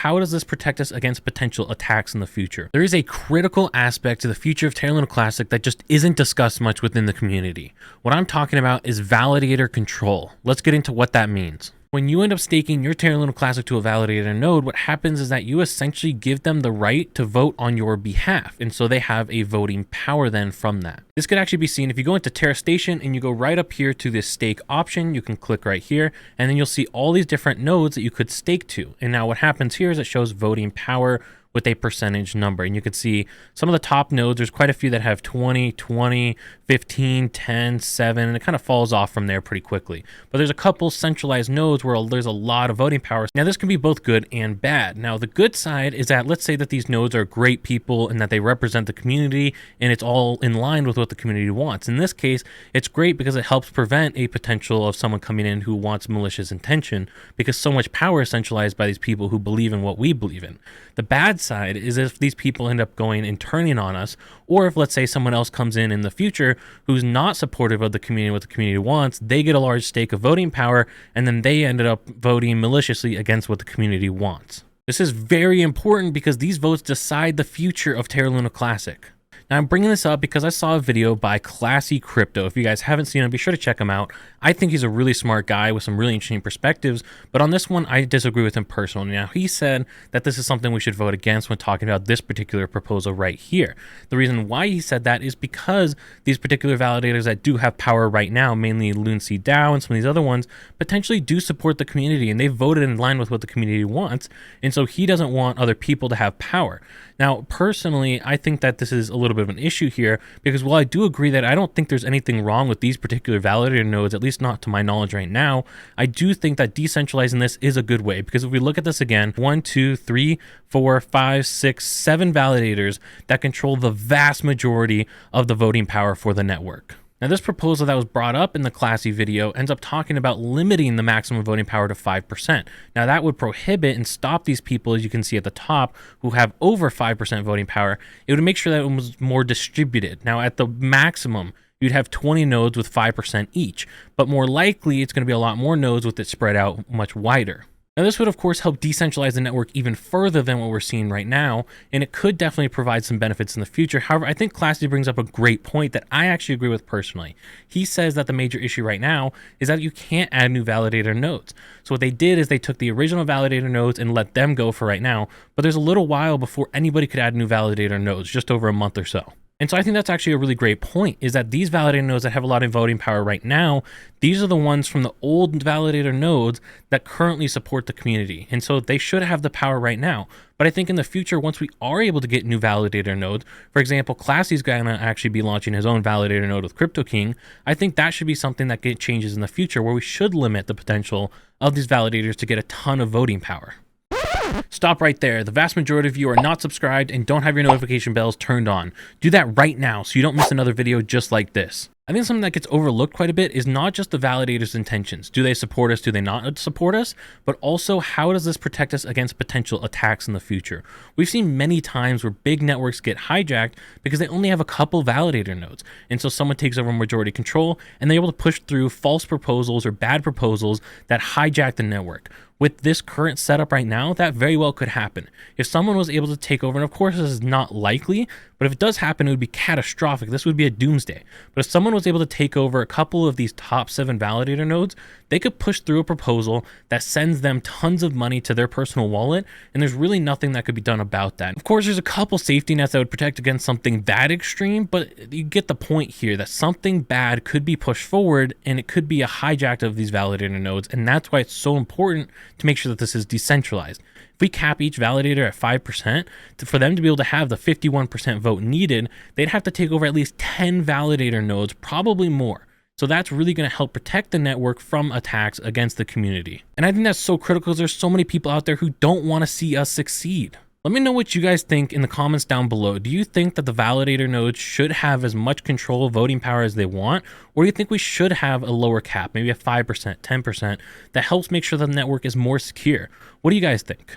how does this protect us against potential attacks in the future? There is a critical aspect to the future of Terra Luna Classic that just isn't discussed much within the community. What I'm talking about is validator control. Let's get into what that means. When you end up staking your Terra Luna Classic to a validator node, what happens is that you essentially give them the right to vote on your behalf. And so they have a voting power then from that. This could actually be seen if you go into Terra Station and you go right up here to this stake option, you can click right here, and then you'll see all these different nodes that you could stake to. And now what happens here is it shows voting power with a percentage number. And you can see some of the top nodes, there's quite a few that have 20, 20, 15, 10, 7, and it kind of falls off from there pretty quickly. But there's a couple centralized nodes where there's a lot of voting power. Now this can be both good and bad. Now the good side is that let's say that these nodes are great people and that they represent the community and it's all in line with what the community wants. In this case, it's great because it helps prevent a potential of someone coming in who wants malicious intention, because so much power is centralized by these people who believe in what we believe in. The bad side is if these people end up going and turning on us, or if let's say someone else comes in the future who's not supportive of the community, what the community wants, they get a large stake of voting power and then they ended up voting maliciously against what the community wants. This is very important because these votes decide the future of Terra Luna Classic. Now I'm bringing this up because I saw a video by Classy Crypto. If you guys haven't seen him, be sure to check him out. I think he's a really smart guy with some really interesting perspectives, but on this one, I disagree with him personally. Now he said that this is something we should vote against when talking about this particular proposal right here. The reason why he said that is because these particular validators that do have power right now, mainly LUNC DAO and some of these other ones, potentially do support the community and they voted in line with what the community wants. And so he doesn't want other people to have power. Now, personally, I think that this is a little bit of an issue here because while I do agree that I don't think there's anything wrong with these particular validator nodes, at least not to my knowledge right now, I do think that decentralizing this is a good way, because if we look at this again, 1, 2, 3, 4, 5, 6, 7 validators that control the vast majority of the voting power for the network. Now this proposal that was brought up in the Classy video ends up talking about limiting the maximum voting power to 5%. Now that would prohibit and stop these people, as you can see at the top, who have over 5% voting power. It would make sure that it was more distributed. Now at the maximum, you'd have 20 nodes with 5% each, but more likely it's going to be a lot more nodes with it spread out much wider. Now this would of course help decentralize the network even further than what we're seeing right now, and it could definitely provide some benefits in the future. However, I think Classy brings up a great point that I actually agree with personally. He says that the major issue right now is that you can't add new validator nodes. So what they did is they took the original validator nodes and let them go for right now, but there's a little while before anybody could add new validator nodes, just over a month or so. And so I think that's actually a really great point, is that these validator nodes that have a lot of voting power right now, these are the ones from the old validator nodes that currently support the community. And so they should have the power right now. But I think in the future, once we are able to get new validator nodes, for example, Classy's going to actually be launching his own validator node with Crypto King, I think that should be something that changes in the future, where we should limit the potential of these validators to get a ton of voting power. Stop right there. The vast majority of you are not subscribed and don't have your notification bells turned on. Do that right now so you don't miss another video just like this. I think something that gets overlooked quite a bit is not just the validators' intentions. Do they support us? Do they not support us? But also, how does this protect us against potential attacks in the future? We've seen many times where big networks get hijacked because they only have a couple validator nodes. And so someone takes over majority control and they're able to push through false proposals or bad proposals that hijack the network. With this current setup right now, that very well could happen. If someone was able to take over, and of course this is not likely, but if it does happen, it would be catastrophic. This would be a doomsday. But if someone was able to take over a couple of these top 7 validator nodes, they could push through a proposal that sends them tons of money to their personal wallet, and there's really nothing that could be done about that. Of course, there's a couple safety nets that would protect against something that extreme, but you get the point here that something bad could be pushed forward, and it could be a hijack of these validator nodes, and that's why it's so important to make sure that this is decentralized. If we cap each validator at 5%, for them to be able to have the 51% vote needed, they'd have to take over at least 10 validator nodes, probably more. So that's really going to help protect the network from attacks against the community. And I think that's so critical because there's so many people out there who don't want to see us succeed. Let me know what you guys think in the comments down below. Do you think that the validator nodes should have as much control of voting power as they want? Or do you think we should have a lower cap, maybe a 5%, 10%, that helps make sure the network is more secure? What do you guys think?